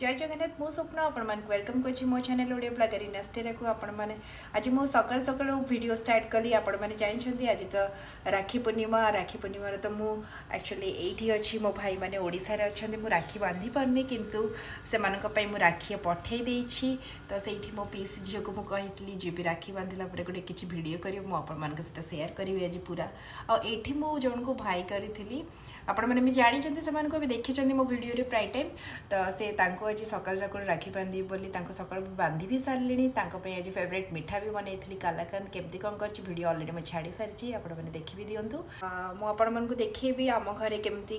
जय जगन्नाथ मो स्वप्न आपण मान वेलकम करछि मो चैनल ओडिया ब्लॉगर इन अस्टेरा को आपण माने आज मो सकाळ सकाळ वीडियो स्टार्ट कली आपण माने जानि छथि आज तो राखी पूर्णिमा तो मु एक्चुअली एठी अछि मो भाई माने ओडिसा रे अछन्ती मु राखी बांधी परनी किंतु से मानक पई मु राखी पठै देछि तो सेठी मो पीसी झियो को मु कहितली जे भी राखी बांधिला परे गोटे किछि वीडियो करियो मु आपण मान के सहित शेयर करिवे आज पूरा आ एठी मु जण को भाई करिथिली आपण माने मी जानि छथि से मान को भी देखि छथि मो वीडियो रे प्राय टाइम तो से तांको आज सकाल सकाल राखी बांधी बोली तांको सकाल बांधी भी सारे आज फेवरेट मिठा भी बनई कालाकांत केमती कौन कर वीडियो अलरेडी मुझे छाड़ी सारी आपण मैंने देखी भी दिंतु मुझे देखी आम घरे केमती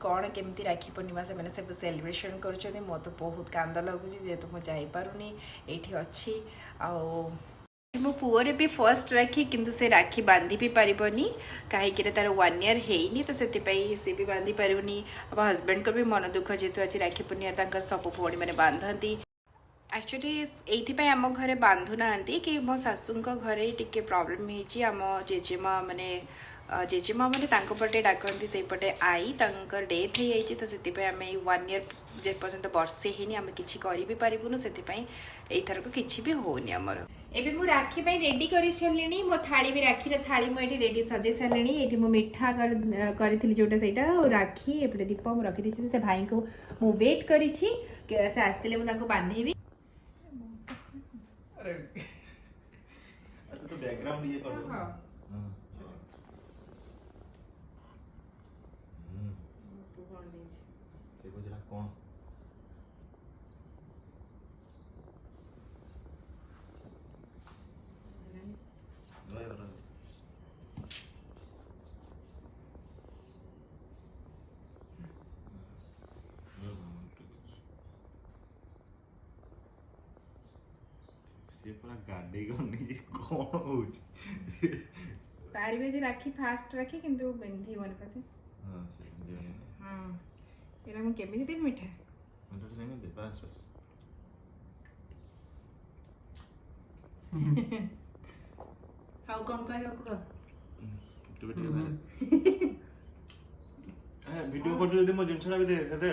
कौन केमती राखी पूर्णिमा से मैंने सब सेलिब्रेशन कर मो तो बहुत कांद लगुच जेहेतु मुझे जापारूनी ये अच्छी मो पुअर भी फर्स्ट राखी किंतु से राखी बांधी भी पारिबनी कहीं तार 1 ईयर हैनी तो से भी बांधी पारुनी अब हस्बैंड को भी मन दुख जेहेतु आज राखी पूर्णिमा सब भौणी मैंने बांधती एक्चुअली ये आम घरे बांधु ना कि मो सासू घरे टिके प्रॉब्लम आम जेजेमा माने जेजेमा मैंने पटे डाकती से पटे आई तांकर डेथ हो जाइए तो से आम 1 ईयर जे पर्यंत वर्षे ही आम कि भी पारूनु से यथरक कि भी होनी आमर एबे मु राखी पई रेडी करि छलनी मो थाली भी राखी रे थाली मो एटी रेडी सजे छलनी एटी मो मिठा करथिली जोटा सेटा और राखी एपटे दीप मु रखि दिछि से भाई को मु वेट करि छि से आस्तिले मु ताको बांधेबी अरे अच्छा तो बैकग्राउंड ये कर दो हां से को जरा कौन से पूरा गाडी गनी जे कोन होची पारिबे जे राखी फास्ट राखी किंतु बंधी मन कथे हां से जे हां एरा मु केबे दे मिठा मतलब से नहीं दे बस हाउ कौन कहयो को तो बेटे भाई ए वीडियो कर दे मो जिनछरा भी दे दे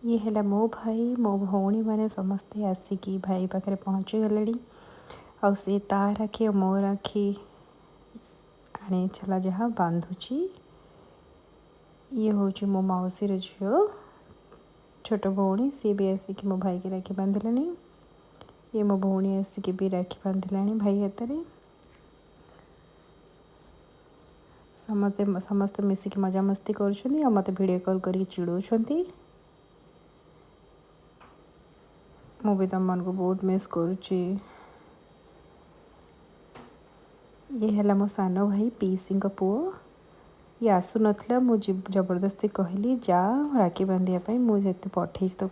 ये है मो भाई मो भौणी मैंने समस्ते आसिकी भाई पाखे पहुँची गले आ सी ता राखी और मो राखी आने चला जहाँ बांधुची ये हूँ मो मौसी झील छोट भौणी सी भी आसिकी मो भाई की राखी बांधिले ये मो भौणी आसिकी भी राखी बांधिला भाई हाथ में समस्ते समस्ते मिसिकी मजामस्ती कर मत वीडियो कॉल कर चिड़ौंट मु भी तुम मन को बहुत मिस करुच्ची ये है मो सान भाई पीसी पुओ ये आसु नथिला मु जबरदस्ती कहली जा राखी बांधिया मुझे पठे तो